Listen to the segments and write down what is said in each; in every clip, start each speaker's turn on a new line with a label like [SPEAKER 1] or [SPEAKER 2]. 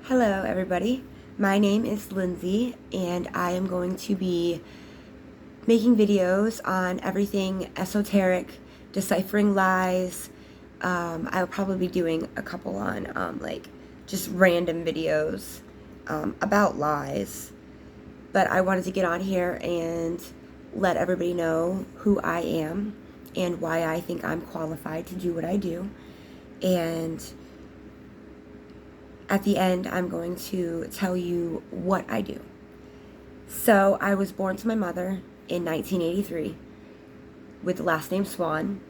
[SPEAKER 1] Hello, everybody. My name is Lindsay, and I am going to be making videos on everything esoteric, deciphering lies. I'll probably be doing a couple on just random videos about lies. But I wanted to get on here and let everybody know who I am and why I think I'm qualified to do what I do. And at the end, I'm going to tell you what I do. So, I was born to my mother in 1983 with the last name Swan.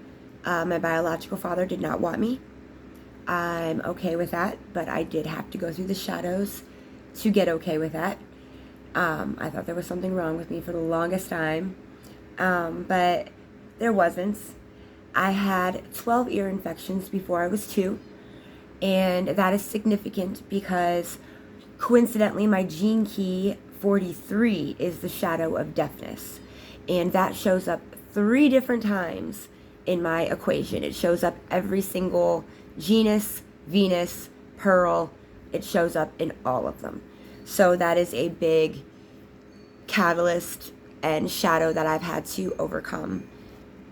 [SPEAKER 1] My biological father did not want me. I'm okay with that, but I did have to go through the shadows to get okay with that. I thought there was something wrong with me for the longest time, but there wasn't. I had 12 ear infections before I was 2. And that is significant because coincidentally my gene key 43 is the shadow of deafness. And that shows up 3 different times in my equation. It shows up every single genus, Venus, Pearl. It shows up in all of them. So that is a big catalyst and shadow that I've had to overcome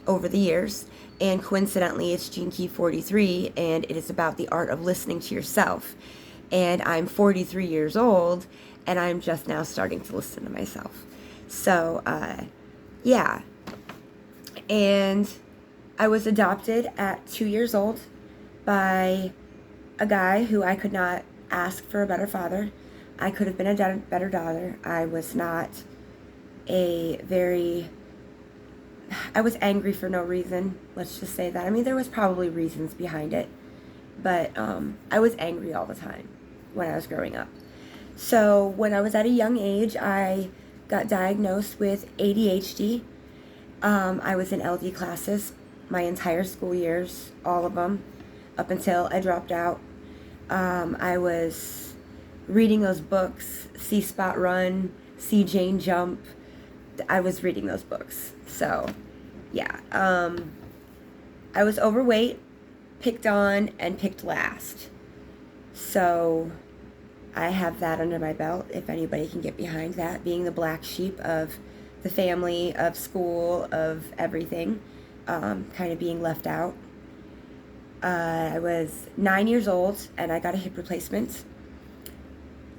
[SPEAKER 1] over the years. And coincidentally, it's Gene Key 43, and it is about the art of listening to yourself. And I'm 43 years old, and I'm just now starting to listen to myself. So, yeah. And I was adopted at 2 years old by a guy who I could not ask for a better father. I could have been a better daughter. I was angry for no reason. Let's just say that. I mean, there was probably reasons behind it, but I was angry all the time when I was growing up. So when I was at a young age, I got diagnosed with ADHD. I was in LD classes my entire school years, all of them, up until I dropped out. I was reading those books, See Spot Run, See Jane Jump. I was reading those books. So, yeah. I was overweight, picked on, and picked last. So, I have that under my belt, if anybody can get behind that, being the black sheep of the family, of school, of everything, kind of being left out. I was 9 years old, and I got a hip replacement.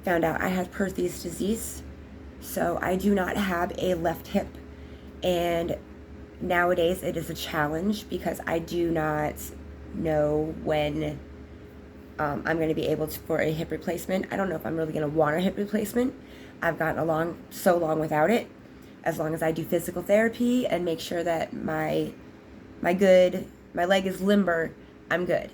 [SPEAKER 1] Found out I had Perthes disease. So I do not have a left hip, and nowadays it is a challenge because I do not know when I'm going to be able to for a hip replacement. I don't know if I'm really going to want a hip replacement. I've gotten so long without it. As long as I do physical therapy and make sure that my leg is limber, I'm good.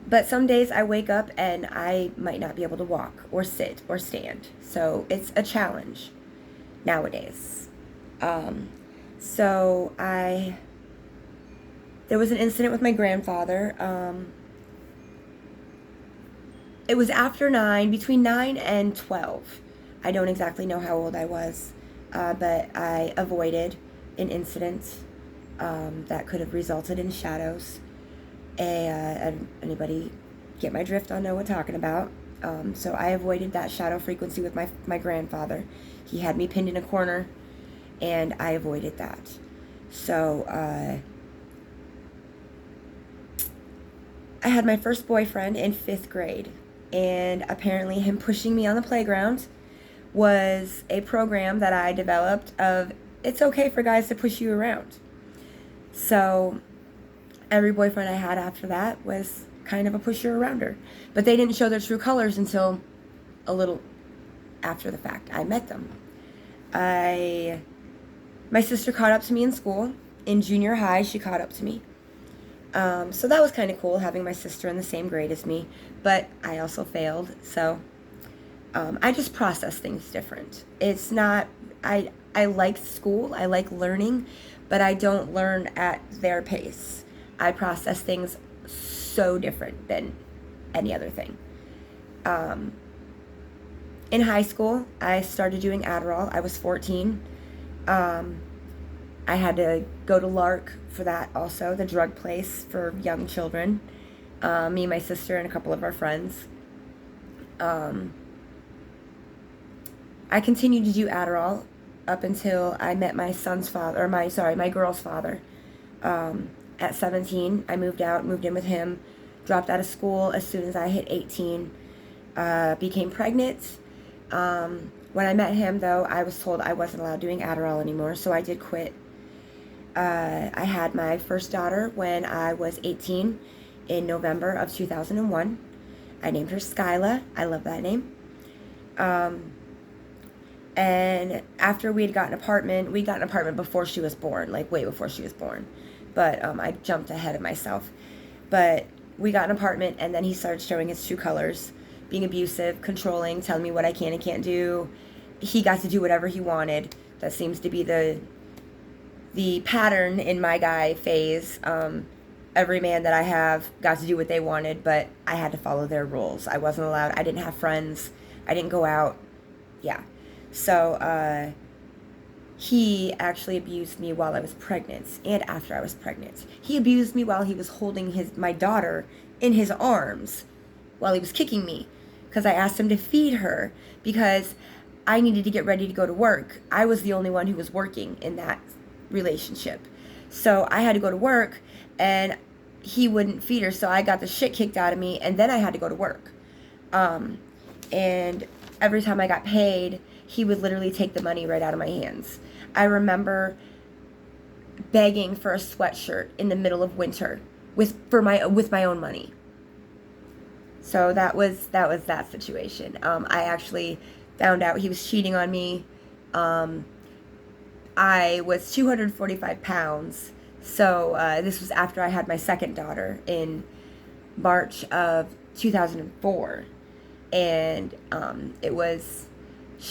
[SPEAKER 1] But some days I wake up and I might not be able to walk or sit or stand. So it's a challenge nowadays. There was an incident with my grandfather. It was after 9, between 9 and 12. I don't exactly know how old I was, but I avoided an incident that could have resulted in shadows. And anybody get my drift on know what I'm talking about. So I avoided that shadow frequency with my grandfather. He had me pinned in a corner, and I avoided that. So I had my first boyfriend in 5th grade, and apparently him pushing me on the playground was a program that I developed of it's okay for guys to push you around. So every boyfriend I had after that was kind of a pusher-arounder. But they didn't show their true colors until a little after the fact. I met them. My sister caught up to me in school. In junior high, she caught up to me. So that was kind of cool, having my sister in the same grade as me. But I also failed, so I just process things different. It's not... I like school, I like learning, but I don't learn at their pace. I process things so different than any other thing. In high school, I started doing Adderall. I was 14. I had to go to LARC for that also, the drug place for young children. Me, my sister, and a couple of our friends. Um, I continued to do Adderall up until I met my son's father, or my girl's father. At 17, I moved out, moved in with him, dropped out of school as soon as I hit 18, became pregnant. When I met him, though, I was told I wasn't allowed doing Adderall anymore, so I did quit. I had my first daughter when I was 18 in November of 2001. I named her Skyla. I love that name. And after we got an apartment before she was born, like way before she was born. But I jumped ahead of myself. But we got an apartment, and then he started showing his true colors, being abusive, controlling, telling me what I can and can't do. He got to do whatever he wanted. That seems to be the pattern in my guy phase. Every man that I have got to do what they wanted, but I had to follow their rules. I wasn't allowed. I didn't have friends. I didn't go out. Yeah. So, he actually abused me while I was pregnant and after I was pregnant. He abused me while he was holding my daughter in his arms while he was kicking me because I asked him to feed her because I needed to get ready to go to work. I was the only one who was working in that relationship. So I had to go to work and he wouldn't feed her, so I got the shit kicked out of me, and then I had to go to work. And every time I got paid, he would literally take the money right out of my hands. I remember begging for a sweatshirt in the middle of winter with my own money. So that was that situation. I actually found out he was cheating on me. I was 245 pounds. So this was after I had my second daughter in March of 2004. And it was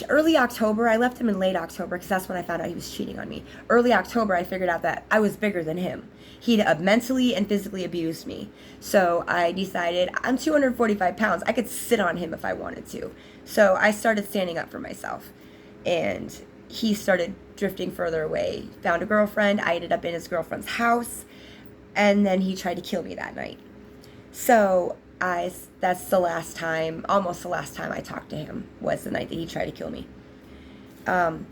[SPEAKER 1] early October. I left him in late October because that's when I found out he was cheating on me. Early October, I figured out that I was bigger than him. He'd mentally and physically abused me. So I decided I'm 245 pounds. I could sit on him if I wanted to. So I started standing up for myself. And he started drifting further away. Found a girlfriend. I ended up in his girlfriend's house. And then he tried to kill me that night. So that's the last time, almost the last time I talked to him, was the night that he tried to kill me. And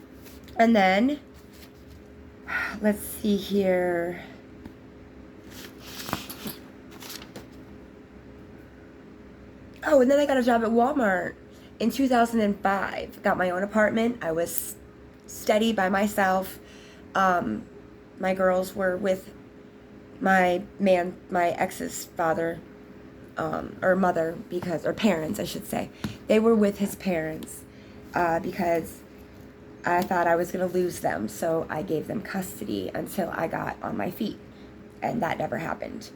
[SPEAKER 1] then, let's see here. Oh, and then I got a job at Walmart in 2005. Got my own apartment. I was steady by myself. My girls were with my ex's father. Or mother, or parents, I should say. They were with his parents because I thought I was going to lose them, so I gave them custody until I got on my feet, and that never happened.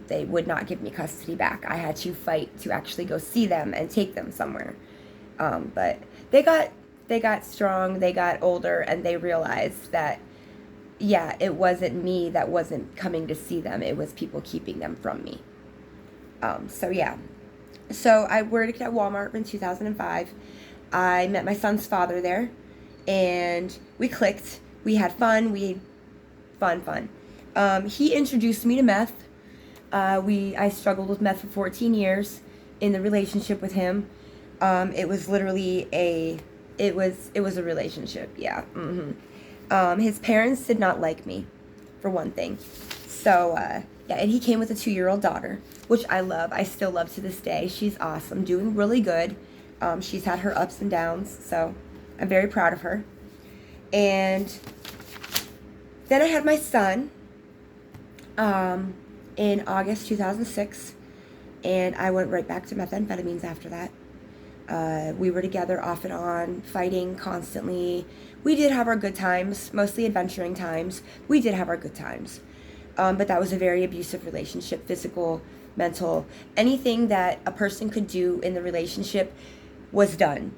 [SPEAKER 1] They would not give me custody back. I had to fight to actually go see them and take them somewhere. But they got strong, they got older, and they realized that, yeah, it wasn't me that wasn't coming to see them. It was people keeping them from me. So yeah. So I worked at Walmart in 2005. I met my son's father there, and we clicked. We had fun. Fun. He introduced me to meth. I struggled with meth for 14 years in the relationship with him. It was literally it was a relationship. Yeah. His parents did not like me, for one thing. So, yeah, and he came with a 2-year-old daughter, which I love. I still love to this day. She's awesome, doing really good. She's had her ups and downs, so I'm very proud of her. And then I had my son in August 2006, and I went right back to methamphetamines after that. We were together off and on, fighting constantly. We did have our good times, mostly adventuring times. We did have our good times. But that was a very abusive relationship, physical, mental. Anything that a person could do in the relationship was done.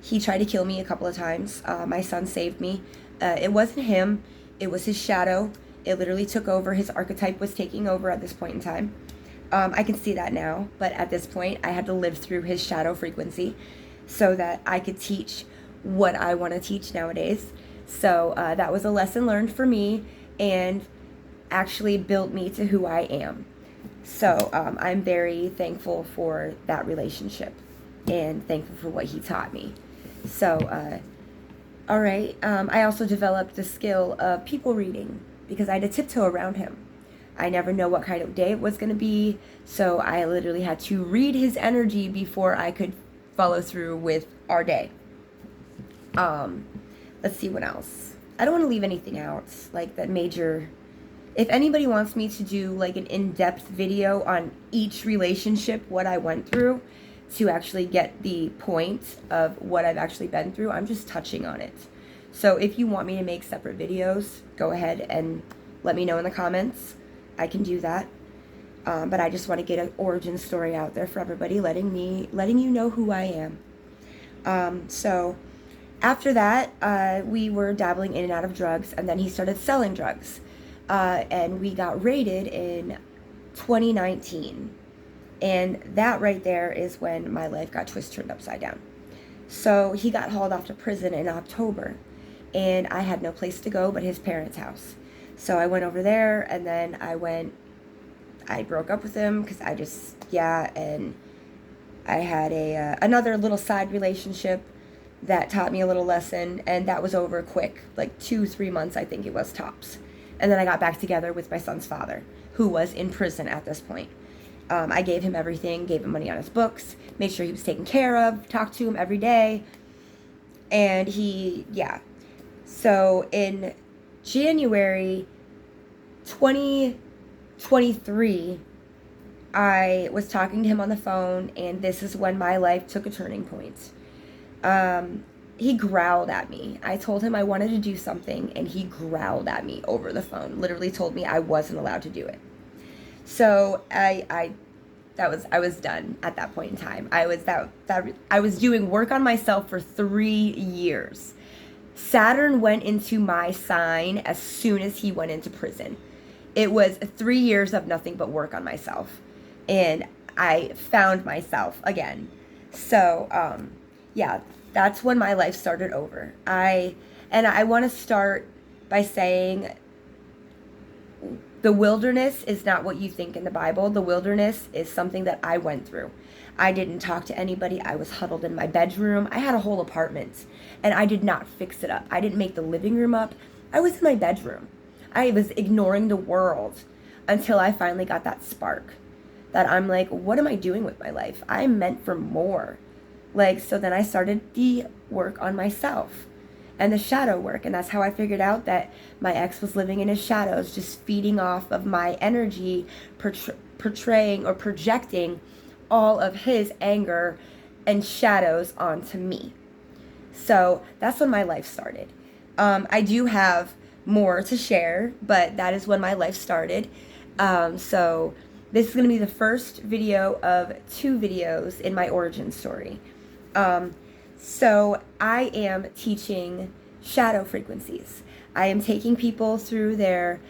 [SPEAKER 1] He tried to kill me a couple of times. My son saved me. It wasn't him. It was his shadow. It literally took over. His archetype was taking over at this point in time. I can see that now. But at this point, I had to live through his shadow frequency so that I could teach what I want to teach nowadays. So that was a lesson learned for me, and actually built me to who I am. So I'm very thankful for that relationship and thankful for what he taught me. So, all right. I also developed the skill of people reading because I had to tiptoe around him. I never know what kind of day it was going to be, so I literally had to read his energy before I could follow through with our day. Let's see what else. I don't want to leave anything out, like that major. If anybody wants me to do like an in-depth video on each relationship, what I went through, to actually get the point of what I've actually been through, I'm just touching on it. So if you want me to make separate videos, go ahead and let me know in the comments. I can do that. But I just want to get an origin story out there for everybody, letting you know who I am. So after that, we were dabbling in and out of drugs, and then he started selling drugs. And we got raided in 2019. And that right there is when my life got turned upside down. So he got hauled off to prison in October, and I had no place to go but his parents' house. So I went over there, and then I broke up with him because and I had another little side relationship that taught me a little lesson, and that was over quick, like 2-3 months, I think it was tops. And then I got back together with my son's father, who was in prison at this point. I gave him everything, gave him money on his books, made sure he was taken care of, talked to him every day. And So in January 2023, I was talking to him on the phone, and this is when my life took a turning point. He growled at me. I told him I wanted to do something, and he growled at me over the phone, literally told me I wasn't allowed to do it. So I was done at that point in time. I was doing work on myself for 3 years. Saturn went into my sign as soon as he went into prison. It was 3 years of nothing but work on myself, and I found myself again. So that's when my life started over. I want to start by saying, the wilderness is not what you think in the Bible. The wilderness is something that I went through. I didn't talk to anybody. I was huddled in my bedroom. I had a whole apartment, and I did not fix it up. I didn't make the living room up. I was in my bedroom. I was ignoring the world until I finally got that spark that I'm like, what am I doing with my life? I'm meant for more. So then I started the work on myself and the shadow work. And that's how I figured out that my ex was living in his shadows, just feeding off of my energy, portraying or projecting all of his anger and shadows onto me. So that's when my life started. I do have more to share, but that is when my life started. So this is going to be the first video of 2 videos in my origin story. So I am teaching shadow frequencies. I am taking people through their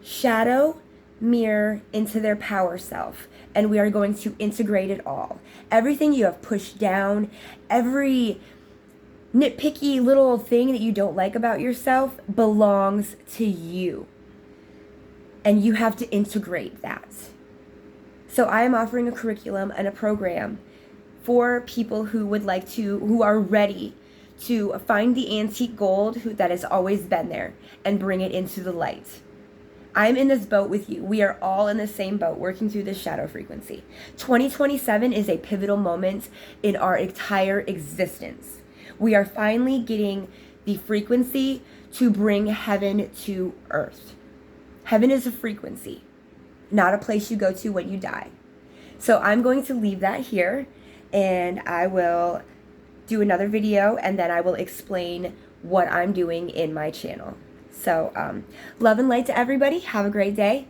[SPEAKER 1] shadow mirror into their power self, and we are going to integrate it all. Everything you have pushed down, every nitpicky little thing that you don't like about yourself belongs to you, and you have to integrate that. So I am offering a curriculum and a program for people who are ready to find the antique gold that has always been there and bring it into the light. I'm in this boat with you. We are all in the same boat working through this shadow frequency. 2027 is a pivotal moment in our entire existence. We are finally getting the frequency to bring heaven to earth. Heaven is a frequency, not a place you go to when you die. So I'm going to leave that here, and I will do another video, and then I will explain what I'm doing in my channel. So love and light to everybody. Have a great day.